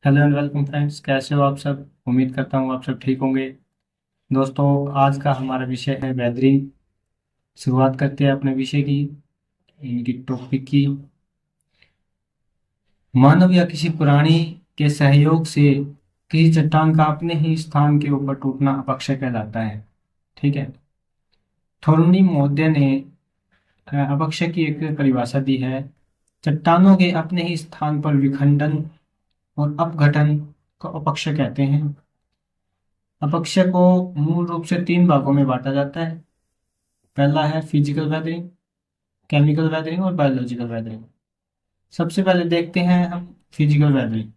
Hello and welcome friends, कैसे हो आप सब। उम्मीद करता हूँ आप सब ठीक होंगे। दोस्तों, आज का हमारा विषय है वेदरिंग। शुरुआत करते हैं अपने विषय की, इनकी टॉपिक की। मानव या किसी प्राणी के सहयोग से किसी चट्टान का अपने ही स्थान के ऊपर टूटना अपक्षय कहलाता है। ठीक है। थोरनी महोदय ने अपक्षय की एक परिभाषा दी है। चट्टानों के अपने ही स्थान पर विखंडन और अपघटन को अपक्षय कहते हैं। अपक्षय को मूल रूप से तीन भागों में बांटा जाता है। पहला है फिजिकल वेदरिंग, केमिकल वेदरिंग और बायोलॉजिकल वेदरिंग। सबसे पहले देखते हैं हम फिजिकल वेदरिंग।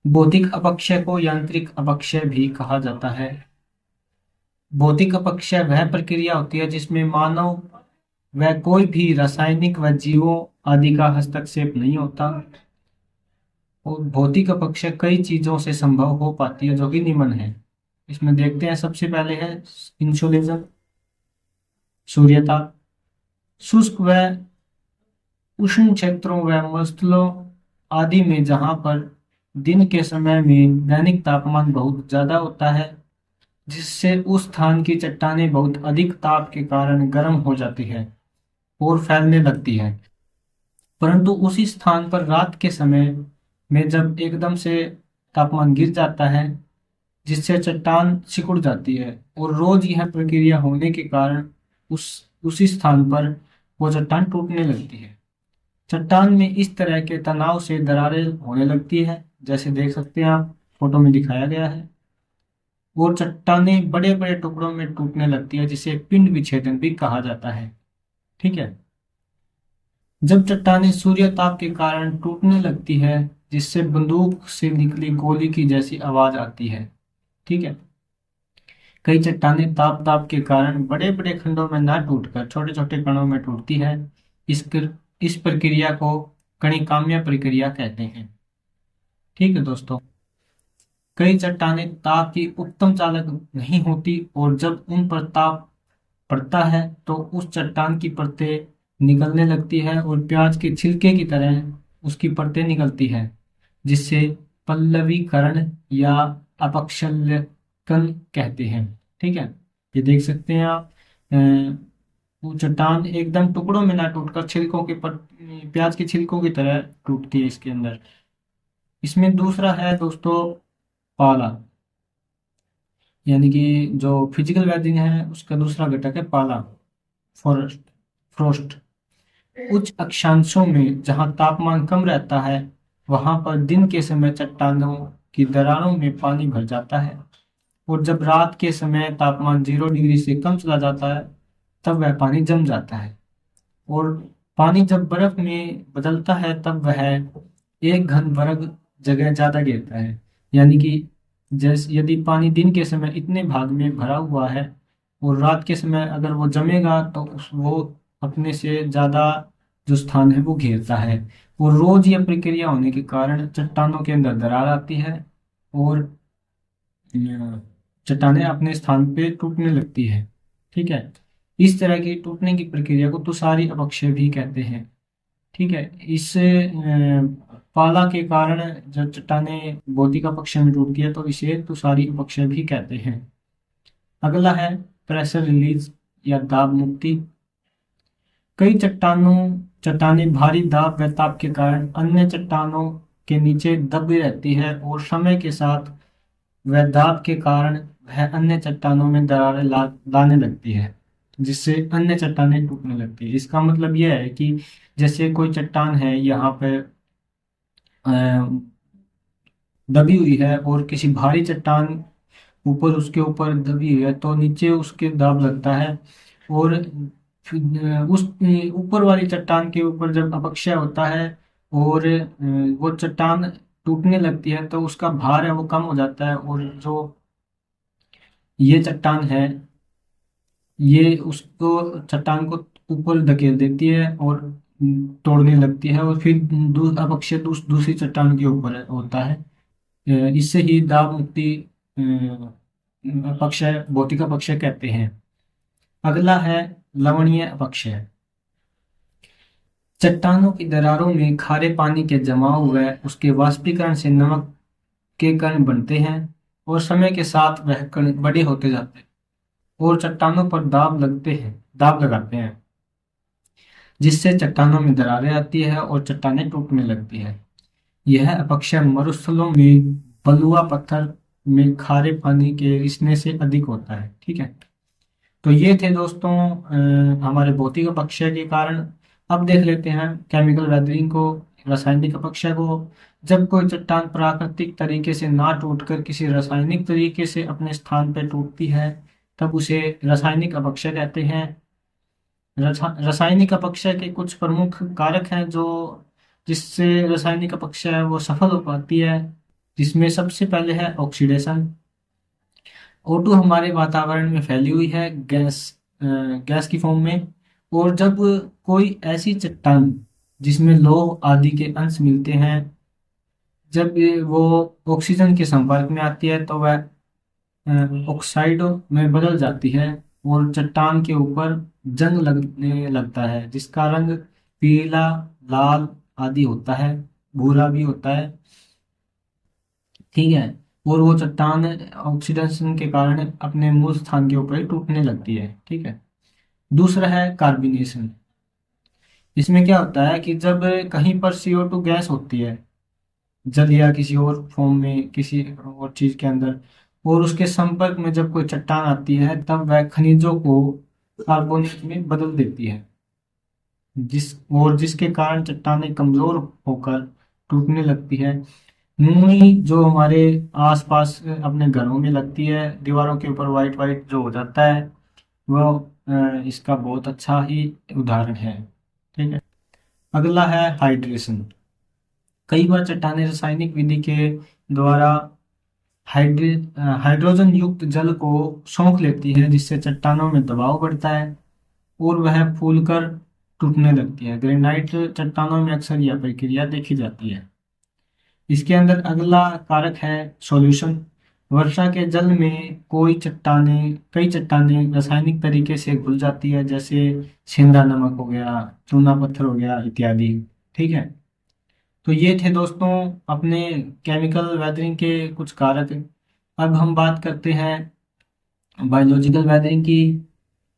भौतिक अपक्षय को यांत्रिक अपक्षय भी कहा जाता है। भौतिक अपक्षय वह प्रक्रिया होती है जिसमें मानव व कोई भी रासायनिक व जीवों आदि का हस्तक्षेप नहीं होता। और भौतिक अपक्षय कई चीजों से संभव हो पाती है जो कि निम्न है। इसमें देखते हैं, सबसे पहले है इंसोलेशन, सूर्यता। शुष्क व उष्ण क्षेत्रों व मरुस्थलों आदि में जहाँ पर दिन के समय में दैनिक तापमान बहुत ज्यादा होता है, जिससे उस स्थान की चट्टानें बहुत अधिक ताप के कारण गर्म हो जाती है और फैलने लगती है। परंतु उसी स्थान पर रात के समय में जब एकदम से तापमान गिर जाता है, जिससे चट्टान सिकुड़ जाती है, और रोज यह प्रक्रिया होने के कारण उस उसी स्थान पर वो चट्टान टूटने लगती है। चट्टान में इस तरह के तनाव से दरारें होने लगती है, जैसे देख सकते हैं आप, फोटो में दिखाया गया है। और चट्टानें बड़े बड़े टुकड़ों में टूटने लगती है, जिसे पिंड विच्छेदन भी कहा जाता है। ठीक है। जब चट्टानें सूर्य ताप के कारण टूटने लगती है, जिससे बंदूक से निकली गोली की जैसी आवाज आती है। ठीक है। कई चट्टानें ताप के कारण बड़े बड़े खंडों में ना टूटकर छोटे छोटे कणों में टूटती है। इस इस प्रक्रिया को कणिकाम्य प्रक्रिया कहते हैं। ठीक है दोस्तों। कई चट्टानें ताप की उत्तम चालक नहीं होती, और जब उन पर ताप पड़ता है तो उस चट्टान की परतें निकलने लगती है और प्याज के छिलके की तरह उसकी परतें निकलती है, जिससे पल्लवीकरण या अपक्षयकरण कहते हैं। ठीक है। ये देख सकते हैं आप, वो चट्टान एकदम टुकड़ों में ना टूटकर छिलकों के पर प्याज के छिलकों की तरह टूटती है इसके अंदर। इसमें दूसरा है दोस्तों, पाला। यानी कि जो फिजिकल वेदरिंग है उसका दूसरा घटक है पाला, फॉरेस्ट, फ्रोस्ट। उच्च अक्षांशों में जहां तापमान कम रहता है, वहां पर दिन के समय चट्टानों की दरारों में पानी भर जाता है, और जब रात के समय तापमान 0 डिग्री से कम चला जाता है, तब वह पानी जम जाता है। और पानी जब बर्फ में बदलता है, तब वह एक घन वर्ग जगह ज्यादा घेरता है। यानी कि जैसे यदि पानी दिन के समय इतने भाग में भरा हुआ है, और रात के समय अगर वो जमेगा तो वो अपने से ज्यादा जो स्थान है वो घेरता है। और रोज यह प्रक्रिया होने के कारण चट्टानों के अंदर दरार आती है, और चट्टानें अपने स्थान पे टूटने लगती है। ठीक है। इस तरह की टूटने की प्रक्रिया को तुषारी अपक्षय भी कहते हैं। ठीक है। इस पाला के कारण जब चट्टानें भौतिक अपक्षय में टूटती है तो इसे तुषारी अपक्षय भी कहते हैं। अगला है प्रेशर रिलीज या दाब मुक्ति। कई चट्टानें भारी दाब व ताप के कारण अन्य चट्टानों के नीचे दबी रहती है, और समय के साथ वह दाब के कारण वह अन्य चट्टानों में दरारें लाने लगती है, जिससे अन्य चट्टानें टूटने लगती है। इसका मतलब यह है कि जैसे कोई चट्टान है यहाँ पे अ, दबी हुई है, और किसी भारी चट्टान ऊपर उसके ऊपर दबी हुई है, तो नीचे उसके दाब लगता है। और उस ऊपर वाली चट्टान के ऊपर जब अपक्षय होता है और वो चट्टान टूटने लगती है, तो उसका भार है वो कम हो जाता है, और जो ये चट्टान है, ये उसको चट्टान को ऊपर धकेल देती है और तोड़ने लगती है, और फिर अपक्षय दूसरी चट्टान के ऊपर होता है। इससे ही दाब मुक्ति अपक्षय, भौतिक अपक्षय कहते हैं। अगला है लवणीय अपक्षय। चट्टानों की दरारों में खारे पानी के जमाव व उसके वाष्पीकरण से नमक के कण बनते हैं और समय के साथ वह कण बड़े होते जाते हैं और चट्टानों पर दाब लगाते हैं, जिससे चट्टानों में दरारें आती है और चट्टानें टूटने लगती है। यह अपक्षय मरुस्थलों में बलुआ पत्थर में खारे पानी के रिसने से अधिक होता है। ठीक है, तो ये थे दोस्तों हमारे भौतिक अपक्षय के कारण। अब देख लेते हैं केमिकल वेदरिंग को, रासायनिक अपक्षय को। जब कोई चट्टान प्राकृतिक तरीके से ना टूटकर किसी रासायनिक तरीके से अपने स्थान पर टूटती है, तब उसे रासायनिक अपक्षय कहते हैं। रासायनिक अपक्षय के कुछ प्रमुख कारक हैं जो जिससे रासायनिक अपक्षय है वो सफल हो पाती है, जिसमें सबसे पहले है ऑक्सीडेशन। O2 हमारे वातावरण में फैली हुई है गैस की फॉर्म में, और जब कोई ऐसी चट्टान जिसमें लौह आदि के अंश मिलते हैं, जब वो ऑक्सीजन के संपर्क में आती है तो वह ऑक्साइड में बदल जाती है और चट्टान के ऊपर जंग लगने लगता है, जिसका रंग पीला, लाल आदि होता है, भूरा भी होता है। ठीक है, और वो चट्टान ऑक्सीडेशन के कारण अपने मूल स्थान के ऊपर ही टूटने लगती है। ठीक है, दूसरा है कार्बोनेशन। इसमें क्या होता है कि जब कहीं पर CO2 गैस होती है, जल या किसी और फॉर्म में किसी और चीज के अंदर, और उसके संपर्क में जब कोई चट्टान आती है, तब वह खनिजों को कार्बोनेट में बदल देती है, जिसके कारण चट्टानें कमजोर होकर टूटने लगती है। नूनी जो हमारे आसपास अपने घरों में लगती है, दीवारों के ऊपर वाइट वाइट जो हो जाता है, वो इसका बहुत अच्छा ही उदाहरण है। ठीक है, अगला है हाइड्रेशन। कई बार चट्टानें रासायनिक विधि के द्वारा हाइड्रोजन युक्त जल को सोख लेती है, जिससे चट्टानों में दबाव बढ़ता है और वह फूलकर टूटने लगती है। ग्रेनाइट चट्टानों में अक्सर यह प्रक्रिया देखी जाती है। इसके अंदर अगला कारक है सॉल्यूशन। वर्षा के जल में कई चट्टानें रासायनिक तरीके से घुल जाती है, जैसे सेंधा नमक हो गया, चूना पत्थर हो गया इत्यादि। ठीक है, तो ये थे दोस्तों अपने केमिकल वेदरिंग के कुछ कारक। अब हम बात करते हैं बायोलॉजिकल वेदरिंग की।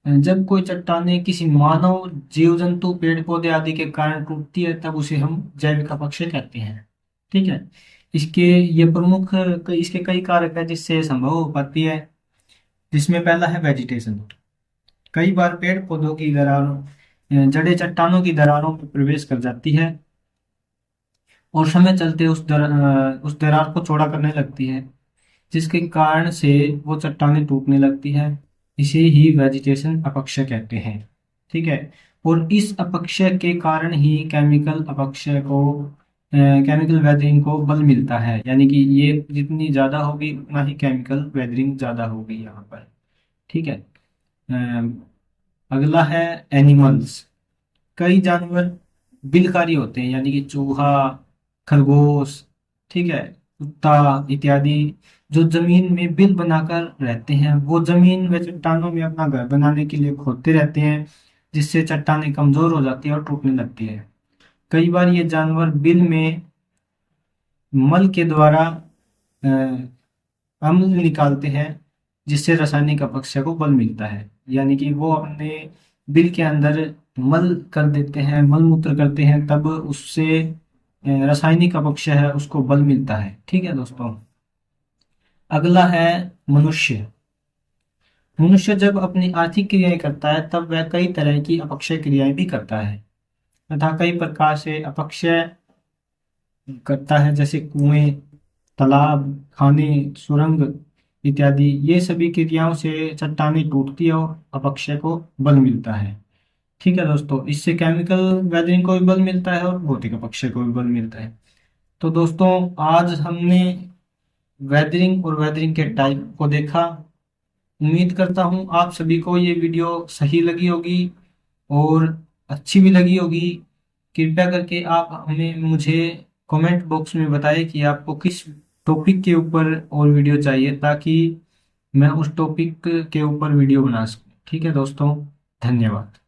जब कोई चट्टानें किसी मानव, जीव जंतु, पेड़ पौधे आदि के कारण टूटती है, तब उसे हम जैविक अपक्षय कहते हैं। ठीक है, इसके कई कारक है जिससे ये संभव हो पाती है, जिसमें पहला है वेजिटेशन। कई बार पेड़ पौधों की दरारों जड़ें चट्टानों की दरारों में प्रवेश कर जाती है और समय चलते उस दरार को चौड़ा करने लगती है, जिसके कारण से वो चट्टानें टूटने लगती है। इसे ही वेजिटेशन अपक्षय कहते हैं। ठीक है, और इस अपक्षय के कारण ही केमिकल वेदरिंग को बल मिलता है, यानी कि ये जितनी ज्यादा होगी उतना ही केमिकल वेदरिंग ज्यादा होगी यहाँ पर। ठीक है, अगला है एनिमल्स। कई जानवर बिलकारी होते हैं, यानी कि चूहा, खरगोश, ठीक है, कुत्ता इत्यादि, जो जमीन में बिल बनाकर रहते हैं। वो जमीन व चट्टानों में अपना घर बनाने के लिए खोदते रहते हैं, जिससे चट्टानें कमजोर हो जाती है और टूटने लगती है। कई बार ये जानवर बिल में मल के द्वारा अ, अम्ल निकालते हैं, जिससे रासायनिक अपक्षय को बल मिलता है, यानी कि वो अपने बिल के अंदर मल कर देते हैं, मल मूत्र करते हैं, तब उससे रासायनिक अपक्षय है उसको बल मिलता है। ठीक है दोस्तों, अगला है मनुष्य। मनुष्य जब अपनी आर्थिक क्रियाएं करता है, तब वह कई तरह की अपक्षय क्रियाएं भी करता है तथा कई प्रकार से अपक्षय करता है, जैसे कुएं, तालाब, खाने, सुरंग इत्यादि। ये सभी क्रियाओं से चट्टानें टूटती है और अपक्षय को बल मिलता है। ठीक है दोस्तों, इससे केमिकल वेदरिंग को भी बल मिलता है और भौतिक अपक्षय को भी बल मिलता है। तो दोस्तों आज हमने वेदरिंग और वेदरिंग के टाइप को देखा। उम्मीद करता हूँ आप सभी को ये वीडियो सही लगी होगी और अच्छी भी लगी होगी। कृपया करके आप मुझे कमेंट बॉक्स में बताएं कि आपको किस टॉपिक के ऊपर और वीडियो चाहिए, ताकि मैं उस टॉपिक के ऊपर वीडियो बना सकूं। ठीक है दोस्तों, धन्यवाद।